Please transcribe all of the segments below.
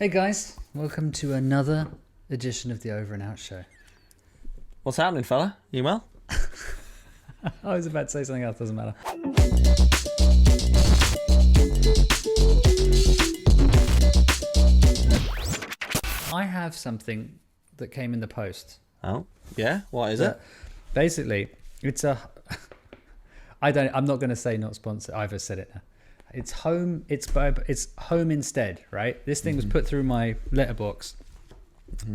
Hey guys, welcome to another edition of the Over and Out show. What's happening, fella? You well? I was about to say something else, doesn't matter. I have something that came in the post. Oh, yeah? What is it? Basically, it's a... I'm not going to say not sponsored. I've just said it now. It's home instead, right? This thing was put through my letterbox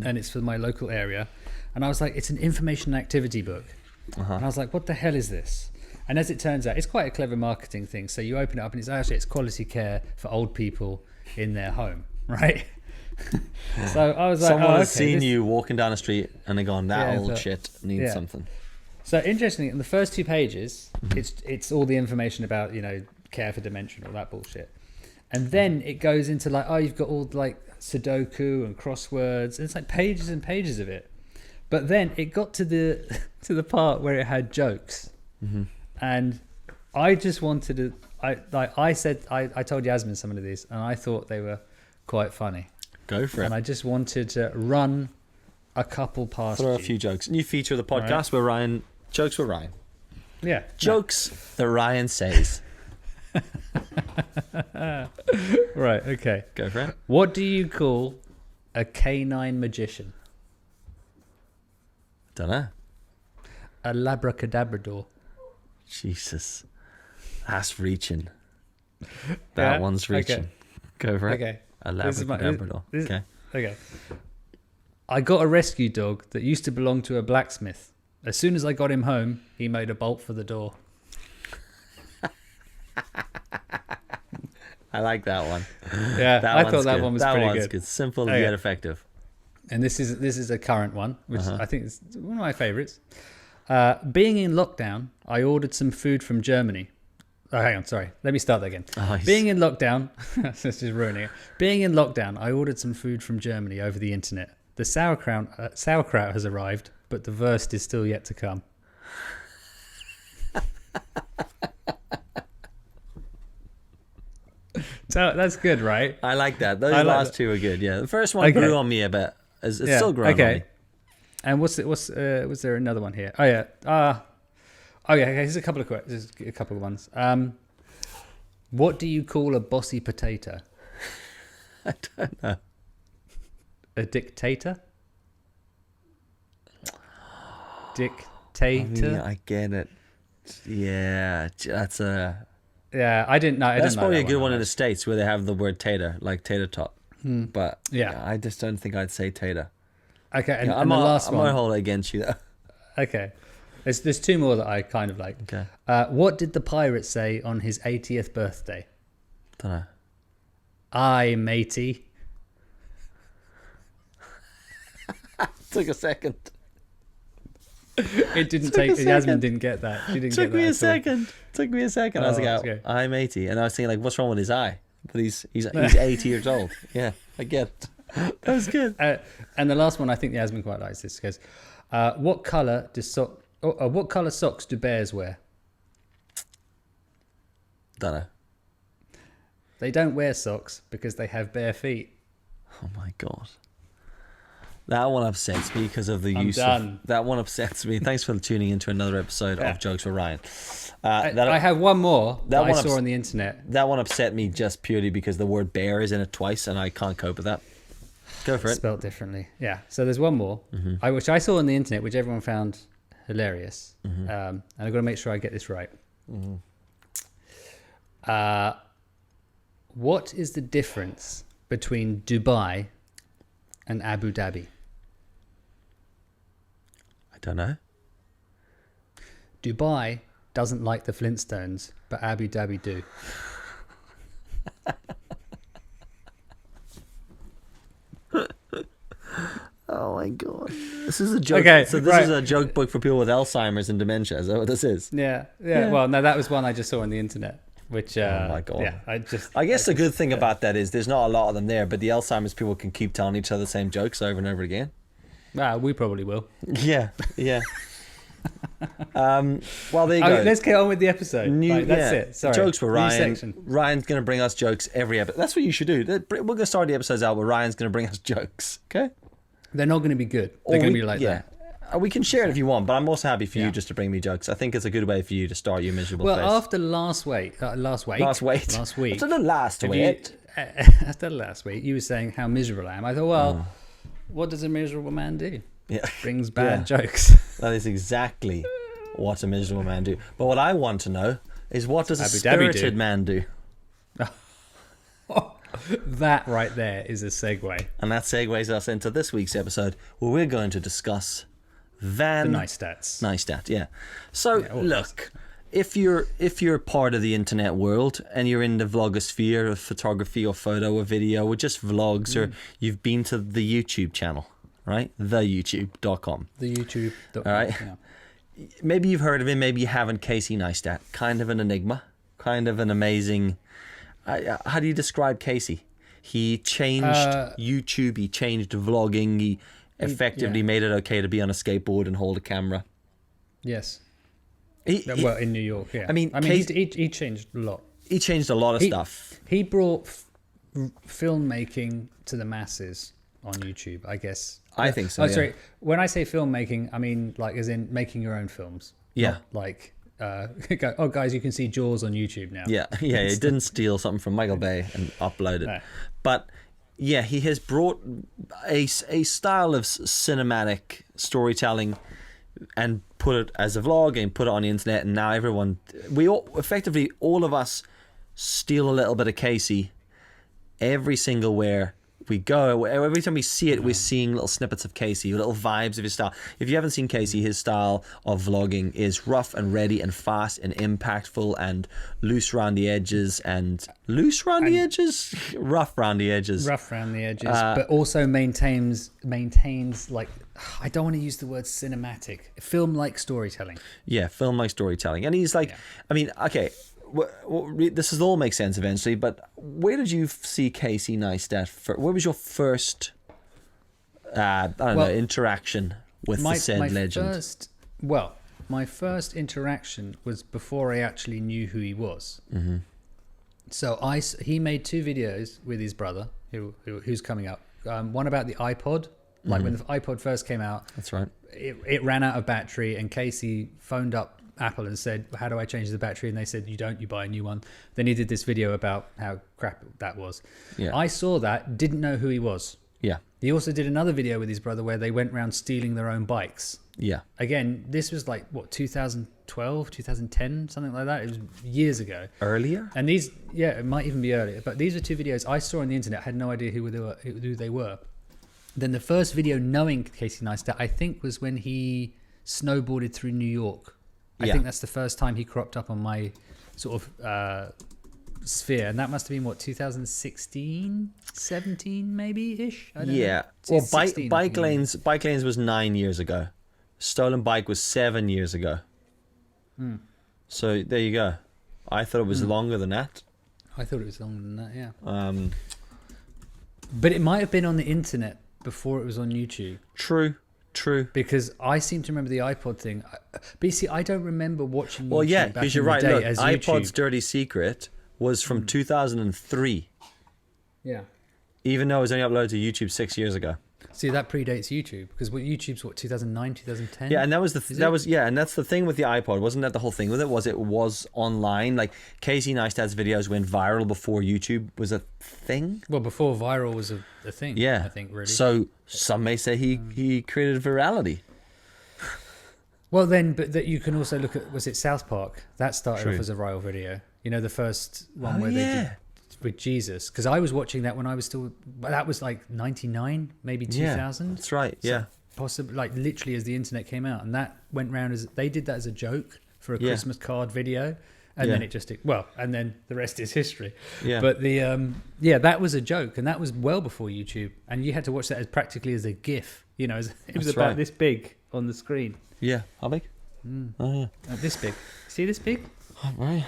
and it's for my local area. And I was like, it's an information activity book. And I was like, what the hell is this? And as it turns out, it's quite a clever marketing thing. So you open it up and it's quality care for old people in their home, right? So I was like, someone has seen you walking down the street and they're gone, that old shit needs yeah. something. So interestingly, in the first 2 pages, it's all the information about, care for dementia and all that bullshit. And then it goes into like, you've got all like Sudoku and crosswords. And it's like pages and pages of it. But then it got to the part where it had jokes. And I just wanted to, I told Yasmin some of these and I thought they were quite funny. Go for it. And I just wanted to run a couple past Throw a few jokes. New feature of the podcast where Ryan, jokes with Ryan. Yeah. Jokes that Ryan says. Right, okay. Go for it. What do you call a canine magician? Dunno. A labracadabrador. Jesus. That's reaching. That one's reaching. Okay. Go for it. Okay. A labracadabrador. Okay. Okay. I got a rescue dog that used to belong to a blacksmith. As soon as I got him home, he made a bolt for the door. I like that one. Yeah, I thought that one was pretty good. Simple yet effective. And this is a current one, which I think is one of my favorites. Being in lockdown, I ordered some food from Germany. Oh, hang on, sorry. Let me start that again. Nice. Being in lockdown, this is ruining it. Being in lockdown, I ordered some food from Germany over the internet. The sauerkraut has arrived, but the wurst is still yet to come. So that's good, right? I like that. Those last two are good. Yeah, the first one grew on me a bit. It's still growing on me. And was there another one here? Oh yeah. Okay. Here's a couple of ones. What do you call a bossy potato? I don't know. A dictator? Dictator? I get it. Yeah, that's a... Yeah, I didn't know. That's probably a good one in the States where they have the word tater, like tater tot. But yeah, I just don't think I'd say tater. Okay, and the last one... I might hold it against you, though. Okay. There's 2 more that I kind of like. Okay. What did the pirate say on his 80th birthday? Don't know. Aye, matey. Took a second. It didn't take... Yasmin didn't get that. She didn't Took get that me a second. Took me a second. I was like, okay. I'm 80. And I was thinking, like, what's wrong with his eye? But he's 80 years old. Yeah, I get it. That was good. And the last one, I think Yasmin quite likes this. Goes, what colour socks do bears wear? Don't know. They don't wear socks because they have bare feet. Oh my God. That one upsets me because of the use of... That one upsets me. Thanks for tuning into another episode of Jokes with Ryan. I have one more that I saw on the internet. That one upset me just purely because the word bear is in it twice and I can't cope with that. Go for it. Spelled differently. Yeah. So there's one more, which I saw on the internet, which everyone found hilarious. And I've got to make sure I get this right. What is the difference between Dubai and Abu Dhabi? I don't know. Dubai doesn't like the Flintstones, but Abu Dhabi do. Oh my God. This is a joke. Okay, so this is a joke book for people with Alzheimer's and dementia. Is that what this is? Yeah. Well, no, that was one I just saw on the internet. Which, oh my God. Yeah, I guess the good thing about that is there's not a lot of them there, but the Alzheimer's people can keep telling each other the same jokes over and over again. Well, we probably will. Yeah. Well, there you go. Let's get on with the episode. That's it. Sorry. Jokes with Ryan. Ryan's going to bring us jokes every episode. That's what you should do. We're going to start the episodes out where Ryan's going to bring us jokes. Okay? They're not going to be good. They're going to be like that. We can share it if you want, but I'm also happy for you just to bring me jokes. I think it's a good way for you to start your miserable face. Well, after last week. After the last week, you were saying how miserable I am. I thought, well, what does a miserable man do? Yeah. Brings bad jokes. That is exactly what a miserable man do. But what I want to know is, what does a spirited man do? That right there is a segue. And that segues us into this week's episode, where we're going to discuss the Neistat, yeah. So, look, if you're part of the internet world and you're in the vlogosphere of photography or photo or video or just vlogs, or you've been to the YouTube channel, right? TheYouTube.com. The YouTube. All right. Yeah. Maybe you've heard of him, maybe you haven't. Casey Neistat, kind of an enigma, kind of an amazing... how do you describe Casey? He changed YouTube, he changed vlogging, he effectively made it okay to be on a skateboard and hold a camera. Yes. In New York, yeah. I mean he changed a lot. He changed a lot of stuff. He brought filmmaking to the masses on YouTube, I guess. I think so. Sorry. When I say filmmaking, I mean like as in making your own films. Yeah. Not like guys, you can see Jaws on YouTube now. Yeah. He didn't steal something from Michael Bay and upload it. No. But yeah, he has brought a style of cinematic storytelling and put it as a vlog and put it on the internet, and now all of us steal a little bit of Casey every single where we go. Every time we see it, we're seeing little snippets of Casey, little vibes of his style. If you haven't seen Casey, his style of vlogging is rough and ready and fast and impactful and loose around the edges rough around the edges, but also maintains like, I don't want to use the word cinematic, film-like storytelling. Yeah, film-like storytelling. And he's like, I mean, okay, this all makes sense eventually, but where did you see Casey Neistat? Where was your first, interaction with the said legend? My first interaction was before I actually knew who he was. Mm-hmm. So he made 2 videos with his brother, who's coming up. One about the iPod, like when the iPod first came out. That's right. It ran out of battery, and Casey phoned up Apple and said, how do I change the battery? And they said, you buy a new one. Then he did this video about how crap that was. Yeah. I saw that, didn't know who he was. Yeah. He also did another video with his brother where they went around stealing their own bikes. Yeah. Again, this was like 2012, 2010, something like that. It was years ago. Earlier? And it might even be earlier. But these are 2 videos I saw on the internet. I had no idea who they were. Then the first video knowing Casey Neistat, I think, was when he snowboarded through New York. I think that's the first time he cropped up on my sort of sphere, and that must have been 2016, 17 maybe ish. I don't know. Well, bike lanes was 9 years ago. Stolen Bike was 7 years ago. So there you go. I thought it was longer than that. I thought it was longer than that. Yeah. But it might have been on the internet before it was on YouTube. True. Because I seem to remember the iPod thing. But you see, I don't remember watching YouTube. Well, yeah, because you're right. Look, iPod's YouTube. Dirty Secret was from 2003. Yeah. Even though it was only uploaded to YouTube 6 years ago. See, that predates YouTube, because YouTube's 2009, 2010. Yeah, and and that's the thing with the iPod. Wasn't that the whole thing with it? It was online. Like Casey Neistat's videos went viral before YouTube was a thing. Well, before viral was a thing. Yeah, I think really. So some may say he created virality. Well, then, but that you can also look at, was it South Park? That started off as a viral video. You know, the first one where they did with Jesus, because I was watching that when I was still, that was like 99, maybe 2000. That's right. So possibly, like literally as the internet came out, and that went round as, they did that as a joke for a Christmas card video, and then it just, and then the rest is history. Yeah. But that was a joke, and that was well before YouTube, and you had to watch that as practically as a GIF. You know, it was about this big on the screen. Yeah. How big? Oh yeah. This big. See this big? Oh, right.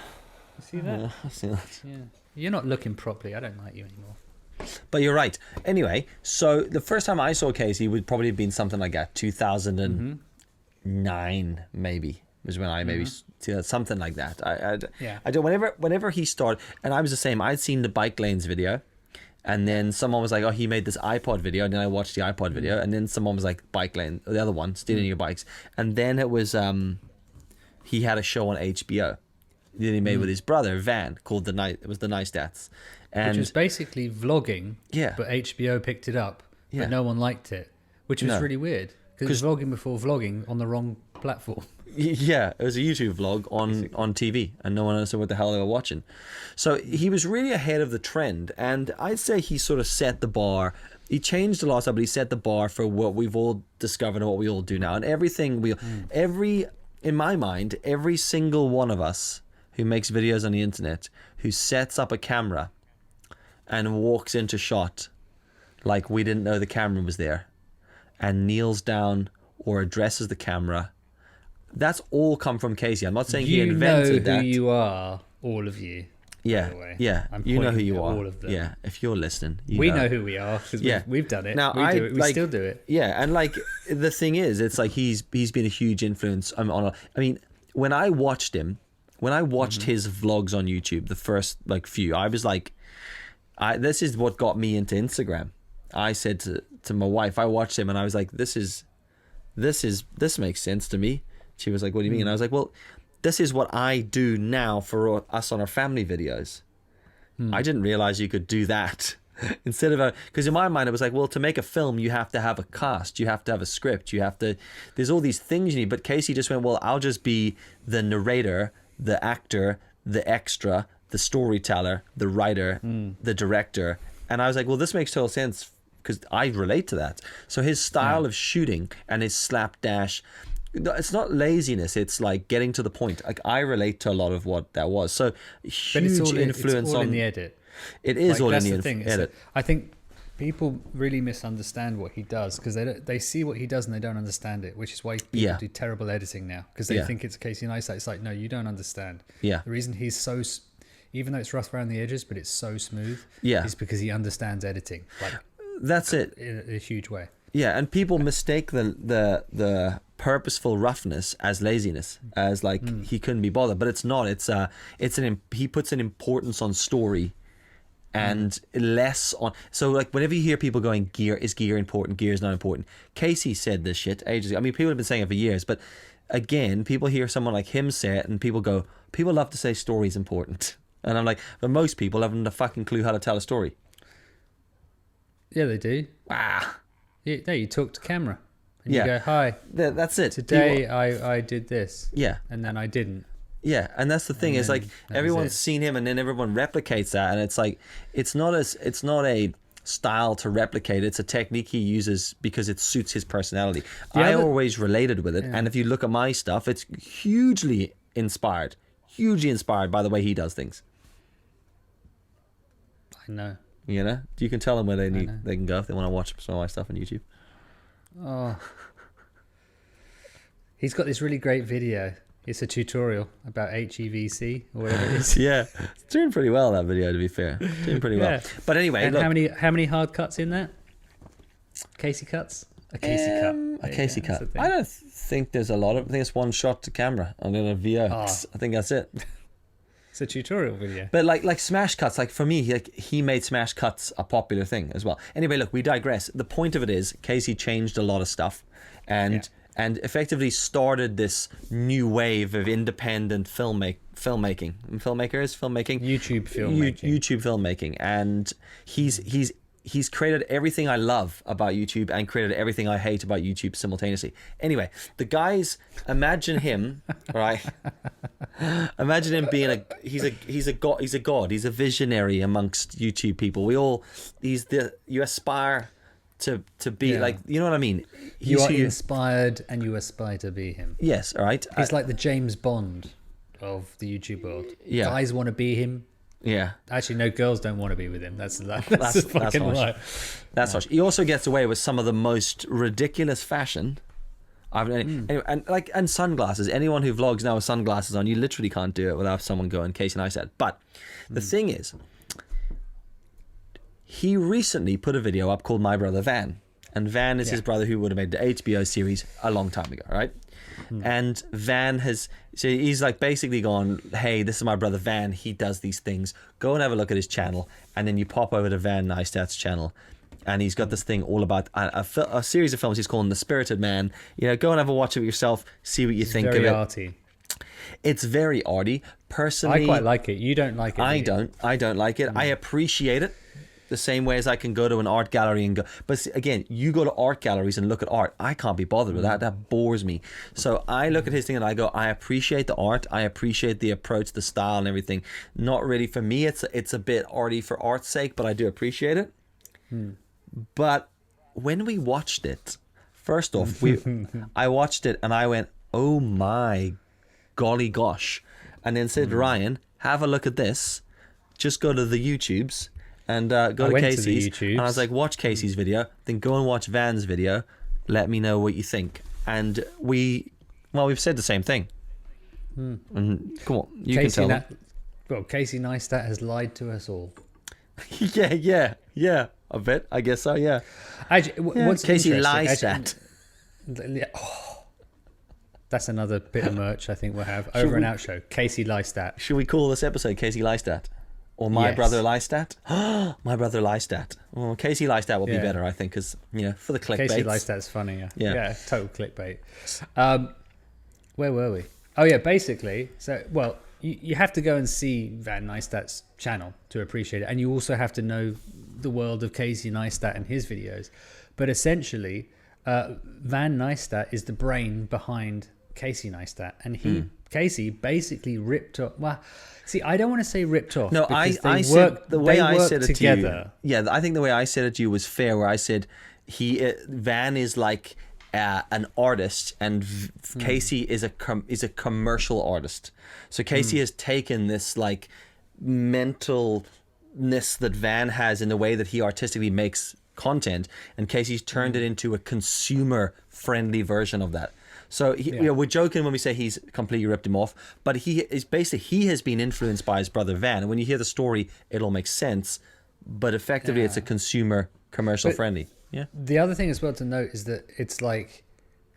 You see that? Yeah, I see that. Yeah. You're not looking properly. I don't like you anymore. But you're right. Anyway, so the first time I saw Casey would probably have been something like that, 2008, 2009 maybe was when I maybe something like that. I don't. Whenever he started, and I was the same. I'd seen the bike lanes video, and then someone was like, "Oh, he made this iPod video," and then I watched the iPod video, and then someone was like, "Bike lane," the other one, stealing your bikes, and then it was he had a show on HBO that he made with his brother Van called It was the Neistats, and which was basically vlogging. Yeah. But HBO picked it up, Yeah. but no one liked it, which was really weird because it was vlogging before vlogging on the wrong platform. Yeah, it was a YouTube vlog on TV, and no one understood what the hell they were watching. So he was really ahead of the trend, and I'd say he sort of set the bar. He changed a lot of stuff, but he set the bar for what we've all discovered and what we all do now. And everything in my mind, every single one of us who makes videos on the internet, who sets up a camera and walks into shot like we didn't know the camera was there, and kneels down or addresses the camera, that's all come from Casey. I'm not saying he invented that. You know who you are, all of you. Yeah, by the way. yeah. I'm You know who you pointing at are. all of them. Yeah, if you're listening, We know who we are because we've done it. Now, we do it. We still do it. Yeah, and like the thing is, it's like he's been a huge influence I mean, when I watched his vlogs on YouTube, the first like few, I was like, this is what got me into Instagram. I said to my wife, I watched him and I was like, this makes sense to me. She was like, what do you mean? And I was like, well, this is what I do now for us on our family videos. I didn't realize you could do that. Instead of because in my mind it was like, well, to make a film you have to have a cast, you have to have a script, there's all these things you need. But Casey just went, well, I'll just be the narrator, the actor, the extra, the storyteller, the writer, the director. And I was like, well, this makes total sense because I relate to that. So his style of shooting and his slapdash, it's not laziness, it's like getting to the point. Like I relate to a lot of what that was. So huge influence it's all on in the edit. It is Like, all that's in the the thing. edit. I think people really misunderstand what he does because they see what he does and they don't understand it, which is why people do terrible editing now because they think it's Casey Neistat. It's like, no, you don't understand. Yeah. The reason he's so, even though it's rough around the edges, but it's so smooth, is because he understands editing. Like that's it. In a huge way. Yeah, and people mistake the purposeful roughness as laziness, as like he couldn't be bothered, but it's not. He puts an importance on story, and less on. So like whenever you hear people going, gear is important, gear is not important. Casey said this shit ages ago. I mean, people have been saying it for years, but again, people hear someone like him say it, and people go, people love to say story is important, and I'm like, but most people haven't a fucking clue how to tell a story. Yeah, they do. Wow. You talk to camera and you go, hi, that's it. Today I did this. Yeah. And then I didn't. Yeah, and that's the thing. It's like everyone's seen him and then everyone replicates that, and it's like it's not a style to replicate, it's a technique he uses because it suits his personality. I always related with it, and if you look at my stuff, it's hugely inspired by the way he does things. I know. You know, you can tell them where they can go if they want to watch some of my stuff on YouTube. Oh, he's got this really great video. It's a tutorial about HEVC or whatever it is. Yeah, it's doing pretty well, that video, to be fair. Doing pretty well. But anyway, and look, how many hard cuts in that? Casey cuts? A Casey cut. A Casey cut. I don't think there's a lot of. I think it's one shot to camera and then a VO. I think that's it. It's a tutorial video. But like smash cuts, like for me, he made smash cuts a popular thing as well. Anyway, look, we digress. The point of it is Casey changed a lot of stuff and effectively started this new wave of independent filmmaking. YouTube filmmaking. And he's created everything I love about YouTube and created everything I hate about YouTube simultaneously. Anyway, the guys, imagine him, right? Imagine him being he's a god, he's a visionary amongst YouTube people. You aspire to be like, you know what I mean? You are inspired and you aspire to be him. Yes, all right. He's like the James Bond of the YouTube world. Yeah. Guys want to be him. Yeah. Actually, no, girls don't want to be with him. That's a fucking lie. That's harsh. He also gets away with some of the most ridiculous fashion. Anyway, and sunglasses. Anyone who vlogs now with sunglasses on, you literally can't do it without someone going, Casey Neistat. But the thing is, he recently put a video up called My Brother Van. and Van is his brother who would have made the HBO series a long time ago, right? And Van so he's like basically gone, hey, this is my brother Van, he does these things, go and have a look at his channel. And then you pop over to Van Neistat's channel, and he's got this thing all about a series of films he's calling The Spirited Man. You know, go and have a watch of it yourself, see what you think of it. Very arty. It's very arty. Personally, I quite like it. You don't like it. I don't like it. I appreciate it the same way as I can go to an art gallery and go. But again, you go to art galleries and look at art. I can't be bothered with that. That bores me. So I look at his thing and I go, I appreciate the art. I appreciate the approach, the style and everything. Not really for me. It's a bit arty for art's sake, but I do appreciate it. But when we watched it, first off, I watched it and I went, oh my golly gosh. And then said, Ryan, have a look at this. Just go to the YouTubes and go to Casey's. And I was like, watch Casey's video, then go and watch Van's video. Let me know what you think. And we've said the same thing. And come on, you can tell them. Well, Casey Neistat has lied to us all. Yeah. A bit, I guess so. Yeah. Actually, what's Casey Neistat? That's another bit of merch I think we'll have. Over and Out show. Casey Neistat. Should we call this episode Casey Neistat? Or My Brother Neistat? My Brother Neistat. Well, Casey Neistat will be better, I think, because, for the clickbait. Casey Neistat's funny, yeah. Total clickbait. Where were we? Oh, yeah, basically. So, well, you have to go and see Van Neistat's channel to appreciate it. And you also have to know the world of Casey Neistat and his videos. But essentially, Van Neistat is the brain behind Casey Neistat. And Casey basically ripped off... Well, see, I don't want to say ripped off. No, I said the way I said it to you. Yeah, I think the way I said it to you was fair. Where I said Van is like an artist, and Casey is a commercial artist. So Casey has taken this like mentalness that Van has in the way that he artistically makes content, and Casey's turned it into a consumer-friendly version of that. So we're joking when we say he's completely ripped him off, but he has been influenced by his brother Van. And when you hear the story, it all makes sense. But effectively, it's a commercial friendly. Yeah. The other thing as well to note is that it's like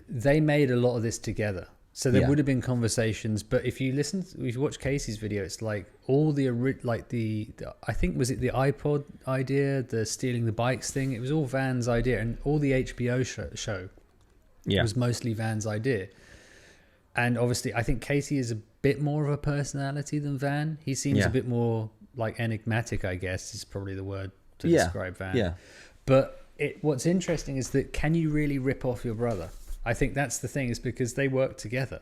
they made a lot of this together. So there would have been conversations, but if you watch Casey's video, it's like all the I think, was it the iPod idea, the stealing the bikes thing? It was all Van's idea, and all the HBO show. It was mostly Van's idea. And obviously, I think Casey is a bit more of a personality than Van. He seems a bit more like enigmatic, I guess, is probably the word to describe Van. Yeah. But what's interesting is that, can you really rip off your brother? I think that's the thing, is because they work together.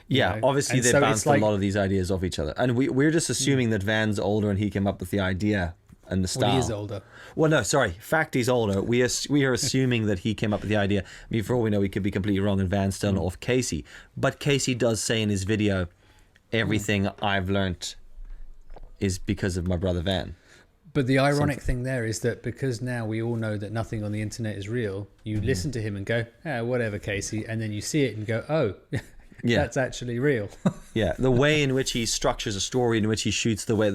Yeah, obviously they bounced a lot of these ideas off each other. And we're just assuming that Van's older and he came up with the idea and the style. Well, he is older. Well, no, sorry. Fact, he's older. We are assuming that he came up with the idea. I mean, for all we know, we could be completely wrong and Van's still off Casey. But Casey does say in his video, everything I've learnt is because of my brother Van. But the ironic thing there is that because now we all know that nothing on the internet is real, you listen to him and go, whatever, Casey. And then you see it and go, oh, that's actually real. Yeah, the way in which he structures a story, in which he shoots, the way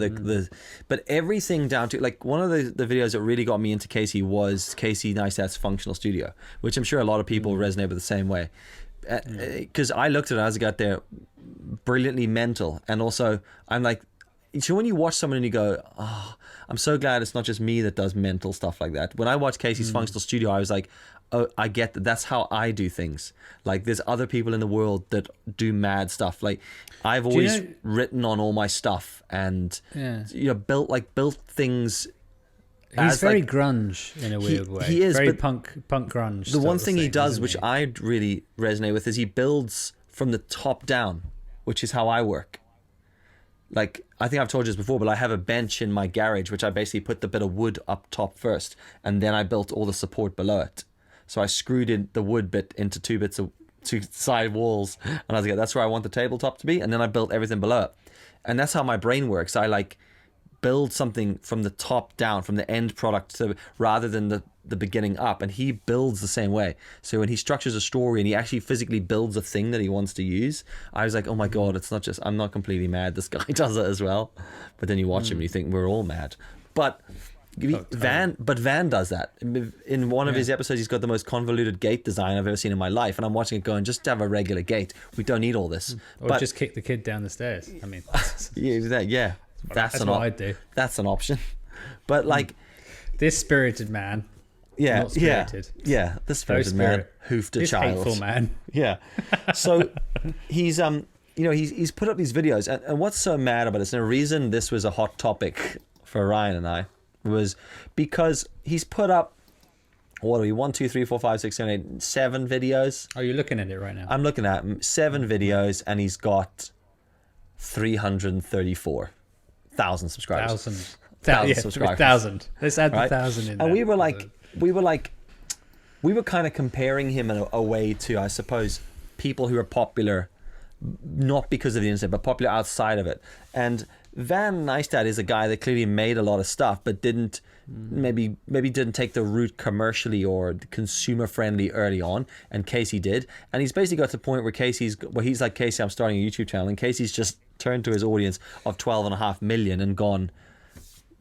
but everything down to, like, one of the videos that really got me into Casey was Casey Neistat's Functional Studio, which I'm sure a lot of people resonate with the same way. Because I looked at it as I got there, brilliantly mental. And also, I'm like, so when you watch someone and you go, oh, I'm so glad it's not just me that does mental stuff like that. When I watched Casey's Functional Studio, I was like, oh, I get that. That's how I do things. Like, there's other people in the world that do mad stuff. Like, I've always written on all my stuff and built things. He's very grunge in a weird way. He is very punk grunge. The one thing he does, which I really resonate with, is he builds from the top down, which is how I work. Like, I think I've told you this before, but I have a bench in my garage, which I basically put the bit of wood up top first, and then I built all the support below it. So I screwed in the wood bit into two side walls, and I was like, that's where I want the tabletop to be, and then I built everything below it. And that's how my brain works. I like build something from the top down, from the end product rather than the beginning up, and he builds the same way. So when he structures a story and he actually physically builds a thing that he wants to use, I was like, oh my god, it's not just, I'm not completely mad, this guy does it as well. But then you watch him and you think we're all mad. But Van does that. In one of his episodes, he's got the most convoluted gate design I've ever seen in my life, and I'm watching it going, just have a regular gate. We don't need all this. Or just kick the kid down the stairs. I mean, that's what I'd do. That's an option. But like this spirited man, this spirited man hoofed a child. Hateful man. Yeah. So he's he's put up these videos, and what's so mad about this, and the reason this was a hot topic for Ryan and I was because he's put up, what are we, 1, 2, 3, 4, 5, 6, 7, 8, 7 videos. Oh, you're looking at it right now. I'm looking at 7 videos, and he's got 334,000 subscribers. Subscribers. 1,000. Let's add the 1,000 in there. And we were kind of comparing him in a way to, I suppose, people who are popular, not because of the internet, but popular outside of it. And Van Neistat is a guy that clearly made a lot of stuff, but didn't maybe didn't take the route commercially or consumer friendly early on, and Casey did. And he's basically got to the point where he's like, Casey, I'm starting a YouTube channel, and Casey's just turned to his audience of 12.5 million and gone,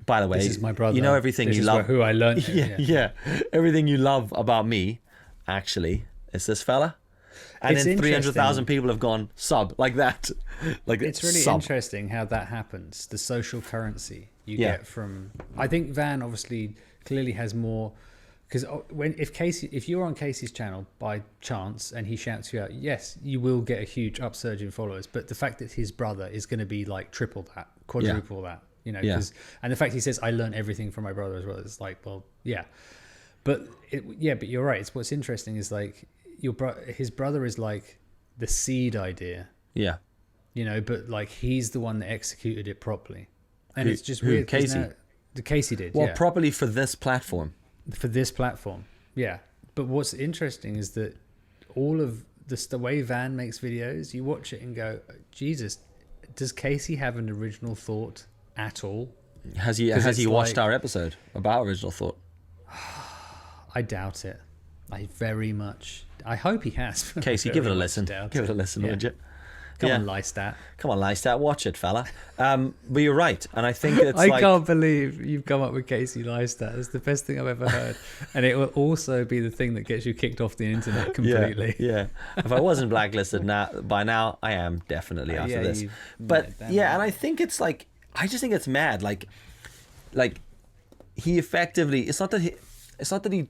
by the way, this is my brother. You know everything this you is love. Who I learned. Everything you love about me, actually, is this fella. And then 300,000 people have gone sub like that. Like it's really interesting how that happens. The social currency you get from. I think Van obviously clearly has more, because if you're on Casey's channel by chance and he shouts you out, yes, you will get a huge upsurge in followers. But the fact that his brother is going to be like triple that, quadruple that, you know, and the fact he says I learned everything from my brother as well. It's like, well, yeah, but you're right. It's what's interesting is like. His brother is like the seed idea, you know, but like he's the one that executed it properly, and it's just weird. Casey, the Casey did properly for this platform. Yeah. But what's interesting is that all of the way Van makes videos, you watch it and go, Jesus, does Casey have an original thought at all? Has he watched our episode about original thought? I doubt it. I hope he has. Casey, give it a listen. Give it a listen, would you? Come on, Neistat. Come on, Neistat, watch it, fella. But you're right, and I think it's I can't believe you've come up with Casey Neistat. It's the best thing I've ever heard, and it will also be the thing that gets you kicked off the internet completely. Yeah. If I wasn't blacklisted by now, I am definitely after this. But and I think it's like, I just think it's mad. Like he effectively, it's not that he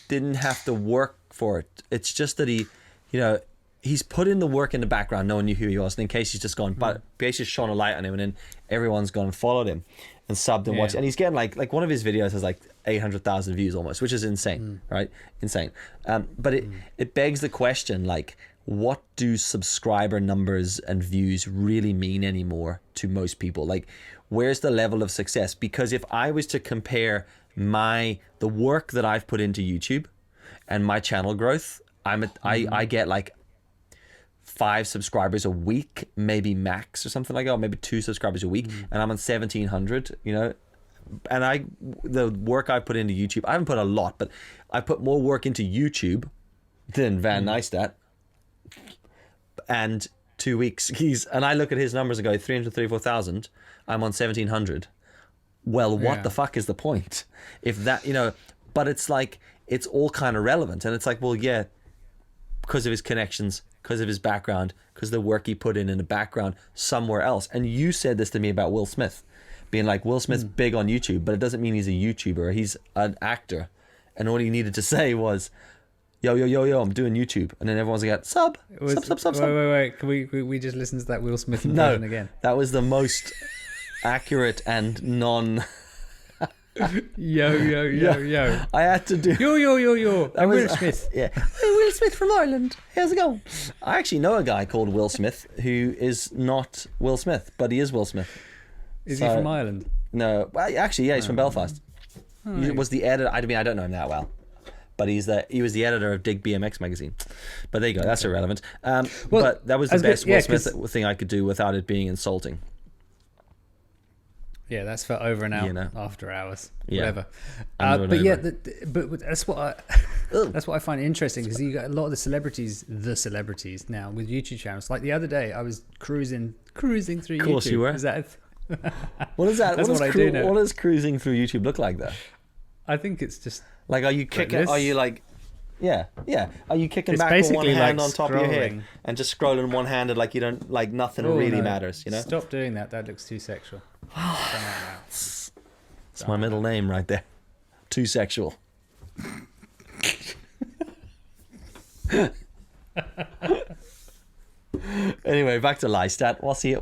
didn't have to work for it. It's just that he's put in the work in the background. No one knew who he was. And then Casey's just gone, but Casey's shone a light on him, and then everyone's gone and followed him and subbed and watched. And he's getting like one of his videos has like 800,000 views almost, which is insane, right? Insane. But it begs the question, like, what do subscriber numbers and views really mean anymore to most people? Like, where's the level of success? Because if I was to compare the work that I've put into YouTube and my channel growth, I get like 5 subscribers a week, maybe max or something like that, or maybe 2 subscribers a week, and I'm on 1,700, you know. And the work I put into YouTube, I haven't put a lot, but I put more work into YouTube than Van Neistat. And 2 weeks, and I look at his numbers and go, 334,000, I'm on 1,700. Well, what the fuck is the point? If that, you know, but it's like, it's all kind of relevant. And it's like, well, yeah, because of his connections, because of his background, because of the work he put in the background somewhere else. And you said this to me about Will Smith, being like, Will Smith's big on YouTube, but it doesn't mean he's a YouTuber. He's an actor. And all he needed to say was, yo, I'm doing YouTube. And then everyone's like, sub. Wait. Can we just listen to that Will Smith impression again? That was the most accurate and non... Yo. I had to do... Yo. I'm Will Smith. Yeah. Hey, Will Smith from Ireland. How's it going? I actually know a guy called Will Smith who is not Will Smith, but he is Will Smith. Is he from Ireland? No. Actually, yeah, he's from Belfast. He was the editor. I mean, I don't know him that well, but he was the editor of Dig BMX magazine. But there you go. That's irrelevant. But that was the best Will Smith thing I could do without it being insulting. Yeah, that's for over and out, after hours, whatever. But that's what I find interesting, because you got a lot of the celebrities now with YouTube channels. Like the other day, I was cruising through YouTube. Of course you were. What is that? That's what I do know. What does cruising through YouTube look like though? I think it's just Like, are you kicking? this? Are you like, yeah. Are you kicking It's back with one basically hand like on top of your head scrolling. and just scrolling one-handed, like you don't, like nothing Oh, really no. matters, you know? Stop doing that. That looks too sexual. Don't like that. It's my middle name right there. Too sexual. Anyway, back to Neistat. What's he?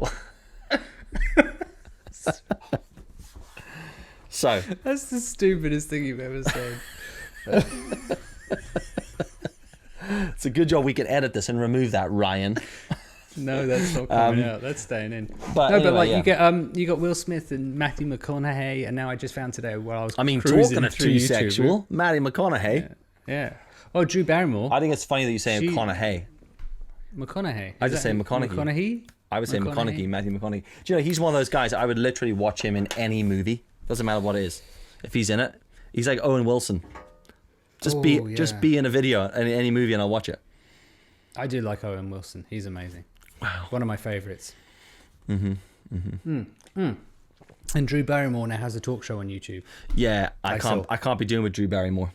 So, That's the stupidest thing you've ever said. it's a good job we can edit this and remove that, Ryan. No, that's not coming out. That's staying in. But No, anyway, but like yeah. you got Will Smith and Matthew McConaughey, and now I just found today while I was I mean, cruising talking of through too YouTube, sexual, Matty McConaughey. Yeah. Oh, Drew Barrymore. I think it's funny that you say She- McConaughey. McConaughey. I Is just that say who- McConaughey. McConaughey. I would say McConaughey. Matthew McConaughey. Do you know, he's one of those guys, I would literally watch him in any movie. Doesn't matter what it is. If he's in it, he's like Owen Wilson. Just Oh, just be in a video, in any movie, and I'll watch it. I do like Owen Wilson. He's amazing. Wow. One of my favorites. And Drew Barrymore now has a talk show on YouTube. Yeah, I I can't be doing with Drew Barrymore.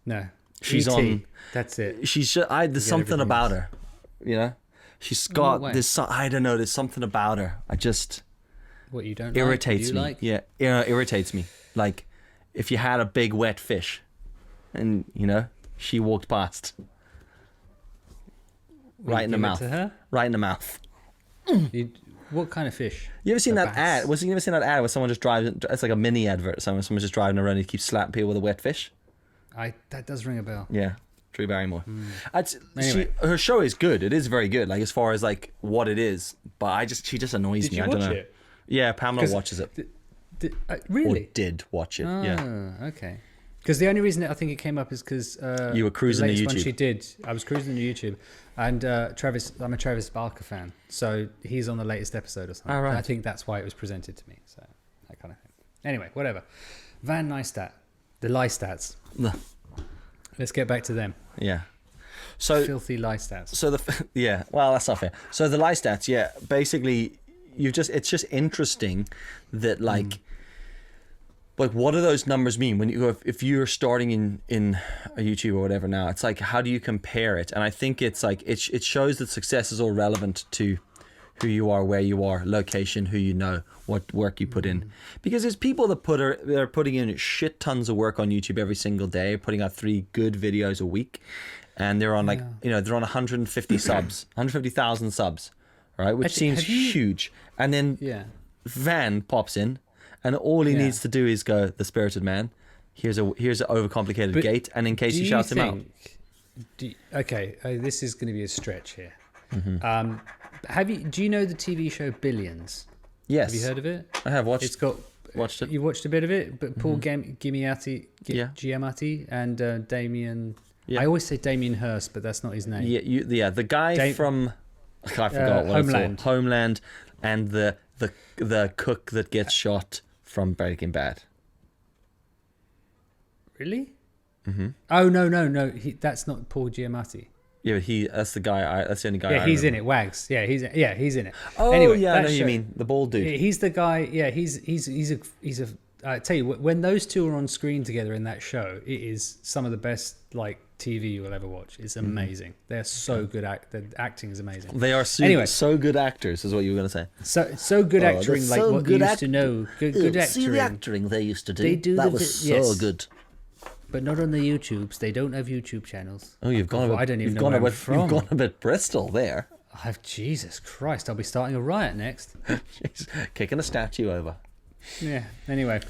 No. She's E.T., on. That's it. She's just, there's something everything about else. her, you know. She's what got way? this. I don't know. There's something about her. I just What you don't irritates like, me. you like? Yeah, irritates me. Like if you had a big wet fish, and you know she walked past, Will right you in the give it mouth, to her? right in the mouth. What kind of fish? You ever seen The that bass. ad? You ever seen that ad where someone just drives? It's like a mini advert. Someone's just driving around and he keeps slapping people with a wet fish. That does ring a bell. Yeah, Drew Barrymore. Anyway. Her show is good. It is very good. Like as far as like what it is, but she just annoys Did me. you I don't watch know. it? Yeah, Pamela 'Cause watches it. Really? Or did watch it. Yeah. Okay. Because the only reason that I think it came up is because You were cruising to the latest one YouTube. she did. I was cruising to YouTube, and I'm a Travis Barker fan, so he's on the latest episode or something. Oh, right. I think that's why it was presented to me. So that kind of thing. Anyway, whatever. Van Neistat, the Neistats. Ugh. Let's get back to them. Yeah. So Filthy Neistats. yeah, well that's not fair. So the Neistats, yeah, basically it's just interesting that like what do those numbers mean when you go if you're starting in a YouTube or whatever now? It's like how do you compare it? And I think it's like it shows that success is all relevant to who you are, where you are, location, who you know, what work you put in. Because there's people that they're putting in shit tons of work on YouTube every single day, putting out 3 good videos a week, and they're on like they're on 150 subs, 150,000 subs, right? Which seems huge. And then Van pops in, and all he needs to do is go, the spirited man. Here's an overcomplicated gate, and in case he shouts him out. This is going to be a stretch here. Do you know the TV show Billions? Yes. Have you heard of it? I have watched. It's got watched it. You watched a bit of it, but Paul Giamatti and Damien. Yeah. I always say Damien Hirst, but that's not his name. Yeah, the guy from I forgot what Homeland. it's called. Homeland, and the cook that gets shot from Breaking Bad. Really? Mm-hmm. Oh no! That's not Paul Giamatti. Yeah, but that's the guy. That's the only guy. Yeah, he's in it. Wags. Yeah, he's in it. Oh, anyway, yeah, I know who you mean the bald dude. He's the guy. Yeah, he's a. I tell you, when those two are on screen together in that show, it is some of the best like TV you will ever watch. It's amazing. They're so good. The acting is amazing. They are so good actors, is what you were going to say. So good acting, like what you used to know. Good acting. See the acting they used to do. They do that was so good. But not on the YouTubes. They don't have YouTube channels. Oh, you've gone. I don't even know where I'm from. You've gone a bit Bristol there. Jesus Christ! I'll be starting a riot next. Jeez, kicking a statue over. Yeah. Anyway,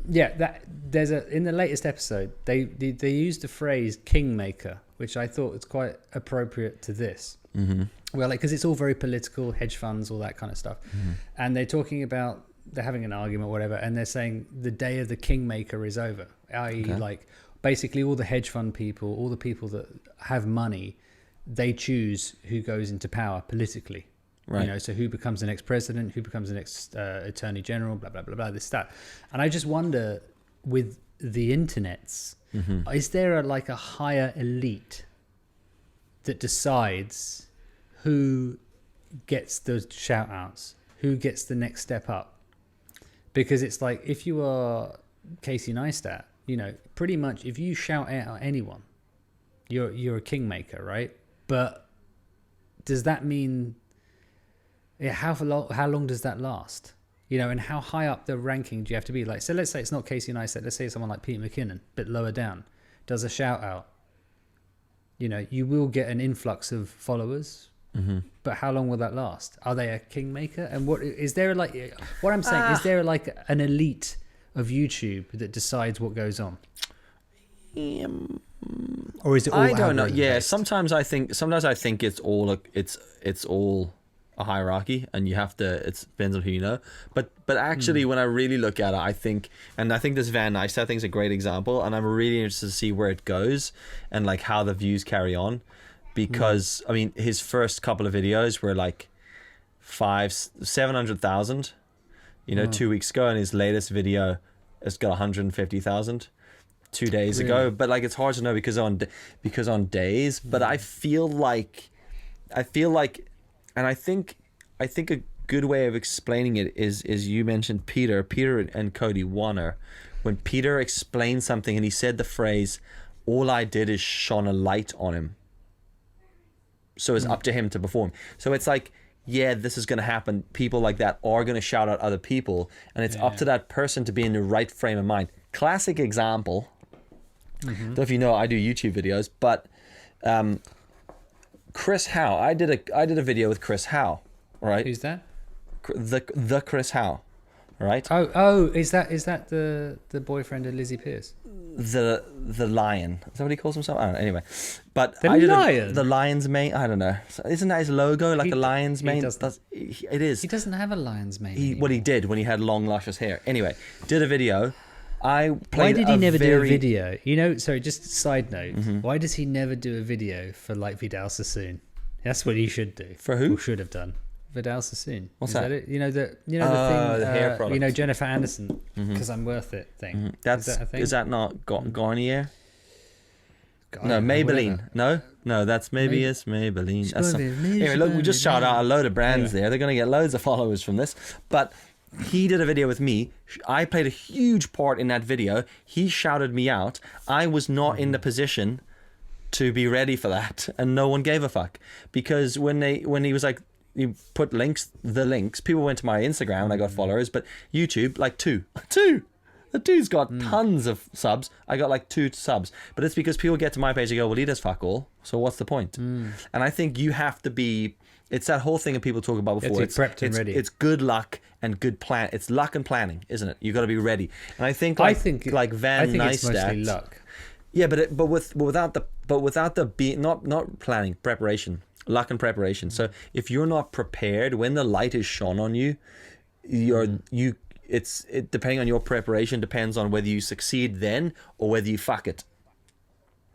there's in the latest episode they used the phrase Kingmaker, which I thought was quite appropriate to this. Mm-hmm. Well, because it's all very political, hedge funds, all that kind of stuff, and they're talking about. They're having an argument or whatever, and they're saying the day of the Kingmaker is over, i.e. like basically all the hedge fund people, all the people that have money, they choose who goes into power politically. Right. You know, so who becomes the next president, who becomes the next attorney general, blah, blah, blah, blah, this, that. And I just wonder, with the internets, is there a higher elite that decides who gets those shout outs? who gets the next step up. Because it's like, if you are Casey Neistat, you know, pretty much if you shout out at anyone, you're a kingmaker, right? But does that mean, how long does that last? You know, and how high up the ranking do you have to be? Like, so let's say it's not Casey Neistat. Let's say someone like Pete McKinnon, a bit lower down, does a shout out. You know, you will get an influx of followers, but how long will that last? Are they a kingmaker? And what is there like? What I'm saying is there like an elite of YouTube that decides what goes on, or is it all I don't know. algorithm Yeah, based? sometimes I think it's all a hierarchy, and you have to. It depends on who you know. But actually, when I really look at it, I think this Van Neistat thing's a great example, and I'm really interested to see where it goes and like how the views carry on, because I mean, his first couple of videos were like 700,000, 2 weeks ago, and his latest video has got 150,000 2 days ago. But like, it's hard to know because on days. But I feel like. And I think a good way of explaining it is you mentioned Peter and Cody Warner. When Peter explained something and he said the phrase, "All I did is shone a light on him." So it's up to him to perform. So it's like, yeah, this is going to happen. People like that are going to shout out other people, and it's up to that person to be in the right frame of mind. Classic example. Don't know if you know, I do YouTube videos, but Chris Howe. I did a video with Chris Howe, right? Who's that? The Chris Howe, right? Oh, is that the boyfriend of Lizzie Pierce? The lion. Is that what he calls himself? I don't know. Anyway, but The I did lion? the lion's mane. I don't know. Isn't that his logo? Like a lion's mane? doesn't. It is. He doesn't have a lion's mane anymore. He did when he had long luscious hair. Anyway, did a video. Why did he never do a video? You know, sorry, just a side note. Why does he never do a video for like Vidal Sassoon? That's what he should do. For who? Or should have done. Vidal Sassoon. What's Is that? it? You know the thing. The hair product. You know, Jennifer Anderson, because I'm worth it thing. That's is that a thing? Is that not Garnier? Garnier, No, Maybelline. whatever. No, that's it's Maybelline. That's Maybe, anyway, look, we just shout out a load of brands there. They're going to get loads of followers from this. But he did a video with me. I played a huge part in that video. He shouted me out. I was not in the position to be ready for that, and no one gave a fuck, because when he was like, you put the links, people went to my Instagram and I got followers, but YouTube, like two. The dude's got tons of subs. I got like 2 subs, but it's because people get to my page and go, well, he does fuck all, so what's the point? And I think you have to be. It's that whole thing that people talk about before. It's prepped and ready. It's good luck and good plan. It's luck and planning, isn't it? You got to be ready. And I think Van Neistat. It's mostly luck. Yeah, but without the not planning, preparation, luck and preparation. So if you're not prepared when the light is shone on you, it's depending on your preparation depends on whether you succeed then or whether you fuck it.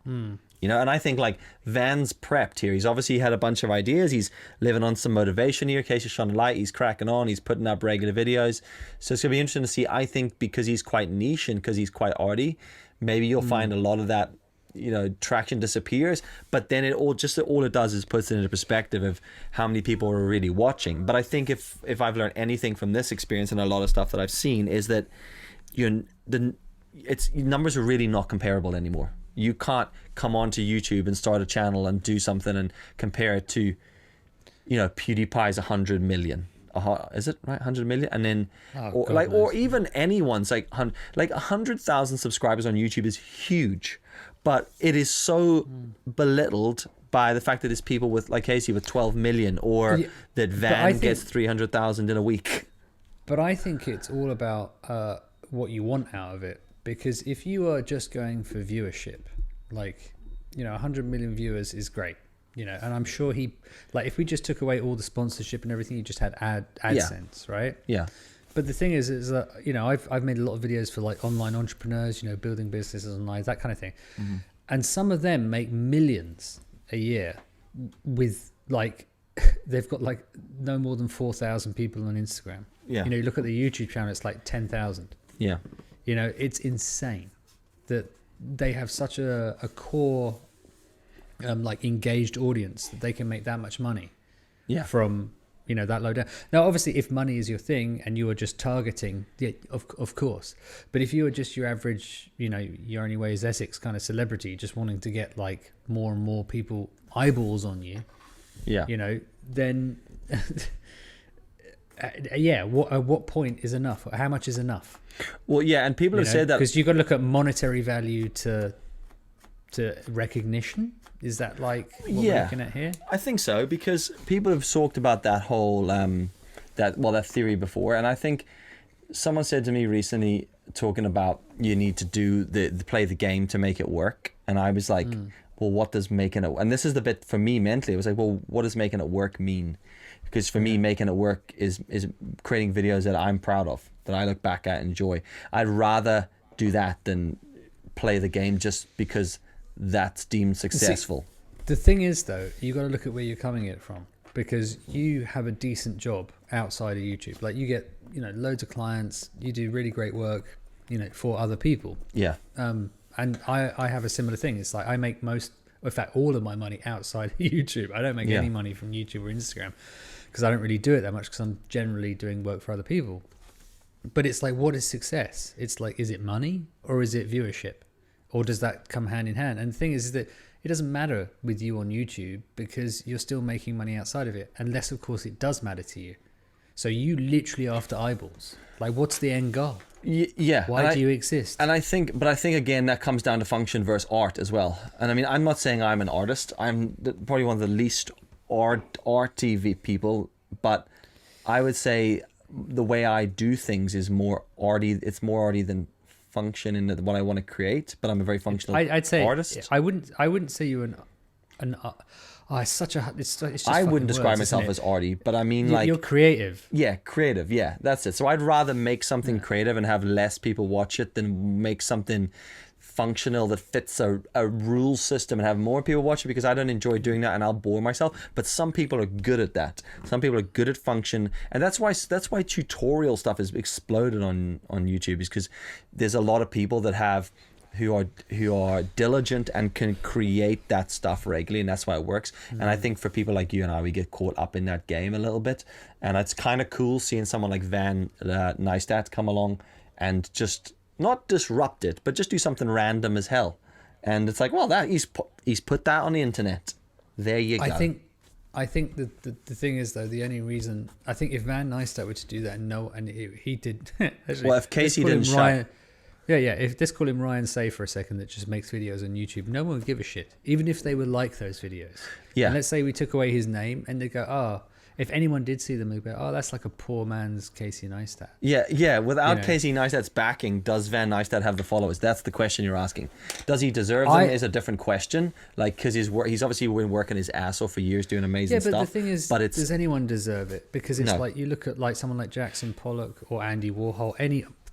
You know, and I think like Van's prepped here. He's obviously had a bunch of ideas. He's living on some motivation here. Casey shone a light. He's cracking on. He's putting up regular videos. So it's gonna be interesting to see. I think because he's quite niche and because he's quite arty, maybe you'll find a lot of that, traction disappears. But then all it does is puts it into perspective of how many people are really watching. But I think if I've learned anything from this experience and a lot of stuff that I've seen is that numbers are really not comparable anymore. You can't come onto YouTube and start a channel and do something and compare it to, PewDiePie's 100 million. Is it right? 100 million, and then, or even anyone's like 100,000 subscribers on YouTube is huge, but it is so belittled by the fact that it's people with like Casey with 12 million, or that Van gets 300,000 in a week. But I think it's all about what you want out of it. Because if you are just going for viewership, 100 million viewers is great, and I'm sure if we just took away all the sponsorship and everything, you just had AdSense, right? Yeah. But the thing is that, I've made a lot of videos for like online entrepreneurs, building businesses online, that kind of thing. And some of them make millions a year with they've got like no more than 4,000 people on Instagram. Yeah. You look at the YouTube channel, it's like 10,000. Yeah. It's insane that they have such a core, engaged audience that they can make that much money from that low down. Now, obviously, if money is your thing and you are just targeting, yeah, of course. But if you are just your average, your only way is Essex kind of celebrity, just wanting to get like more and more people eyeballs on you, yeah, then yeah, at what point is enough? How much is enough? Well, yeah, and people have said that because you've got to look at monetary value to recognition. Is that like what we're looking at here? I think so, because people have talked about that whole that theory before, and I think someone said to me recently, talking about you need to do the play the game to make it work, and I was like, well, what does making it? And this is the bit for me mentally. I was like, well, what does making it work mean? Because for me, making it work is creating videos that I'm proud of, that I look back at and enjoy. I'd rather do that than play the game just because that's deemed successful. See, the thing is, though, you got to look at where you're coming it from, because you have a decent job outside of YouTube. Like you get, loads of clients. You do really great work, for other people. Yeah. And I have a similar thing. It's like I make in fact, all of my money outside of YouTube. I don't make any money from YouTube or Instagram because I don't really do it that much because I'm generally doing work for other people. But it's like, what is success? It's like, is it money or is it viewership? Or does that come hand in hand? And the thing is that it doesn't matter with you on YouTube because you're still making money outside of it. Unless, of course, it does matter to you. So you literally after eyeballs. Like, what's the end goal? Yeah. Why do you exist? And I think again, that comes down to function versus art as well. And I mean, I'm not saying I'm an artist. I'm probably one of the least arty people. But I would say the way I do things is more arty. It's more arty than function in what I want to create, but I'm a very functional I'd say artist. I wouldn't say you're it's such a it's just I wouldn't describe words, myself as arty, but I mean you're creative. Yeah, creative. Yeah, that's it. So I'd rather make something creative and have less people watch it than make something functional that fits a rule system and have more people watch it, because I don't enjoy doing that and I'll bore myself. But some people are good at that. Some people are good at function, and that's why tutorial stuff has exploded on YouTube, is because there's a lot of people that who are diligent and can create that stuff regularly, and that's why it works. And I think for people like you and I, we get caught up in that game a little bit, and it's kind of cool seeing someone like Van Neistat come along and just not disrupt it, but just do something random as hell. And it's like, well, that he's put that on the internet. There you go. I think the thing is, though, the only reason I think if Van Neistat were to do that, and he did. Actually, well, if Casey didn't shut. Yeah. If let's call him Ryan Say for a second, that just makes videos on YouTube, no one would give a shit, even if they would like those videos. Yeah. And let's say we took away his name, and they go, oh. If anyone did see them, they'd go, oh, that's like a poor man's Casey Neistat. Yeah. Without Casey Neistat's backing, does Van Neistat have the followers? That's the question you're asking. Does he deserve them is a different question. Like, because he's obviously been working his ass off for years doing amazing stuff. Yeah, but the thing is, does anyone deserve it? Because it's like, you look at like someone like Jackson Pollock or Andy Warhol,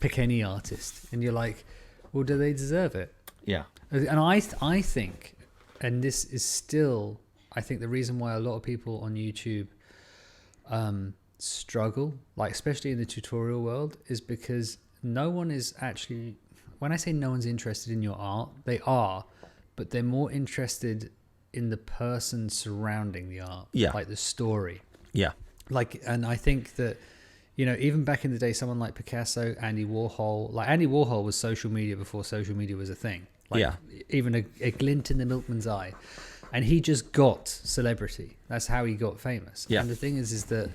pick any artist, and you're like, well, do they deserve it? Yeah. And I think, and this is still, I think the reason why a lot of people on YouTube struggle, like especially in the tutorial world, is because no one is actually, when I say no one's interested in your art, they are, but they're more interested in the person surrounding the art, like the story. Yeah. Like, and I think that, even back in the day, someone like Picasso, Andy Warhol was social media before social media was a thing. Like, even a glint in the milkman's eye. And he just got celebrity. That's how he got famous. Yeah. And the thing is that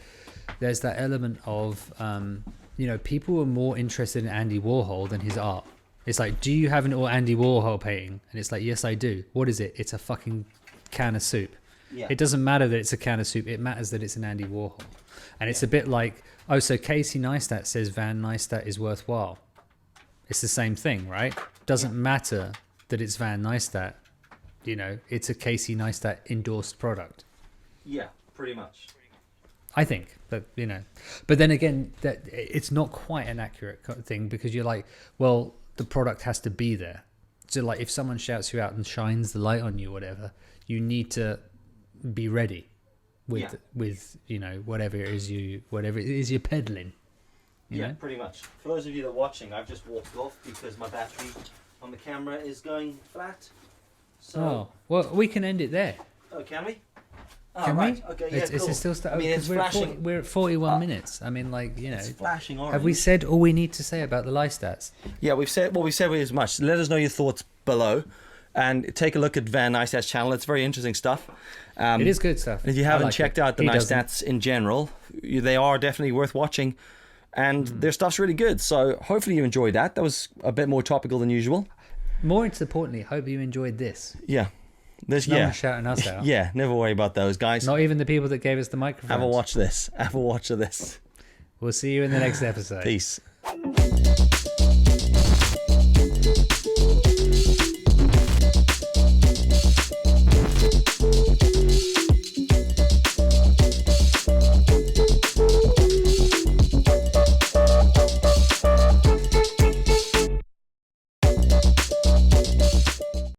there's that element of, people are more interested in Andy Warhol than his art. It's like, do you have an Andy Warhol painting? And it's like, yes, I do. What is it? It's a fucking can of soup. Yeah. It doesn't matter that it's a can of soup. It matters that it's an Andy Warhol. And it's a bit like, so Casey Neistat says Van Neistat is worthwhile. It's the same thing, right? Doesn't matter that it's Van Neistat. It's a Casey Neistat endorsed product. Yeah, pretty much. I think that, but then again, that it's not quite an accurate thing, because you're like, well, the product has to be there. So like, if someone shouts you out and shines the light on you, whatever, you need to be ready with whatever it is you're peddling. You know? Pretty much. For those of you that are watching, I've just walked off because my battery on the camera is going flat. So, well, we can end it there. Oh, can we? Oh, Can right. we? Okay, yeah, Is cool. it still I mean, it's flashing. We're at 41 minutes. I mean, like, you know. It's flashing orange. Have we said all we need to say about the life stats? Yeah, we've said as much. Let us know your thoughts below, and take a look at Van Neistat's channel. It's very interesting stuff. It is good stuff. If you haven't checked out the He Neistats in general, they are definitely worth watching, and their stuff's really good. So hopefully you enjoyed that. That was a bit more topical than usual. More importantly, hope you enjoyed this. Yeah. There's No one's shouting us out. Yeah, never worry about those guys. Not even the people that gave us the microphone. Have a watch of this. We'll see you in the next episode. Peace.